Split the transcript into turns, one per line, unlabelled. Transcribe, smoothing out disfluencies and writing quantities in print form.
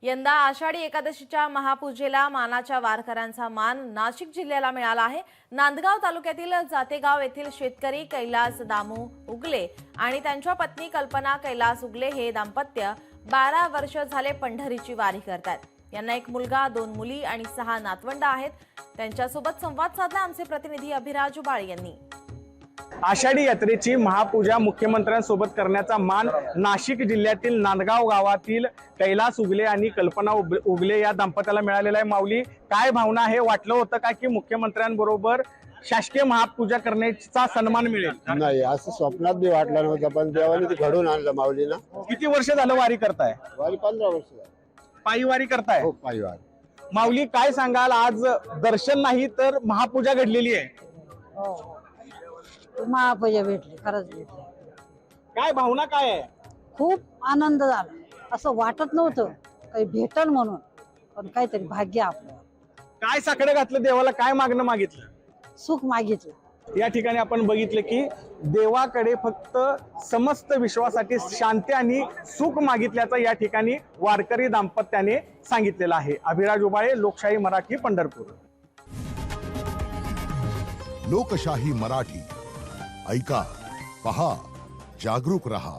यंदा आषाढी एकादशीच्या महापूजेला मानाच्या वारकऱ्यांचा मान नाशिक जिल्ह्याला मिळाला आहे। नांदगाव तालुक्यातील जातेगाव येथील शेतकरी कैलास दामू उगले आणि त्यांच्या पत्नी कल्पना कैलास उगले हे दाम्पत्य 12 वर्ष झाले पंढरीची वारी करतात। यांना एक मुलगा, 2 मुली आणि 6 नातवंड आहेत। त्यांच्यासोबत संवाद साधला आमचे प्रतिनिधी अभिराज उबाळे यांनी।
आषाढी यात्रेची महापूजा मुख्यमंत्र्यांसोबत करण्याचा मान नाशिक जिल्ह्यातील नांदगाव गावातील कैलास उगले आणि कल्पना उगले या दाम्पत्याला मिळालेला आहे। माऊली, काय भावना आहे? वाटलं होतं का की मुख्यमंत्र्यांबरोबर शासकीय महापूजा करण्याचा सन्मान मिळेल?
नाही, असं स्वप्नात बी वाटलं नव्हतं, पण देवाने ते घडून आणलं माऊलीला।
किती वर्ष झालं वारी करताय?
वारी 15 वर्ष झाली।
पायी वारी करताय?
हो, पायी वारी।
माऊली, काय सांगाल? आज दर्शन नाही तर महापूजा घडलेली आहे।
महापूजा भेटली, खरंच भेटली।
काय भावना काय आहे?
खूप आनंद झाला, असं वाटत नव्हतं काही भेटल म्हणून, पण काहीतरी भाग्य आपलं।
काय साकडं घातलं देवाला? काय मागणं मागितलं?
सुख मागितलं।
या ठिकाणी आपण बघितलं की देवाकडे फक्त समस्त विश्वासाठी शांती आणि सुख मागितल्याचं या ठिकाणी वारकरी दाम्पत्याने सांगितलेलं आहे। अभिराज उबाळे, लोकशाही मराठी, पंढरपूर।
लोकशाही मराठी ऐका, पहा, जागरूक रहा।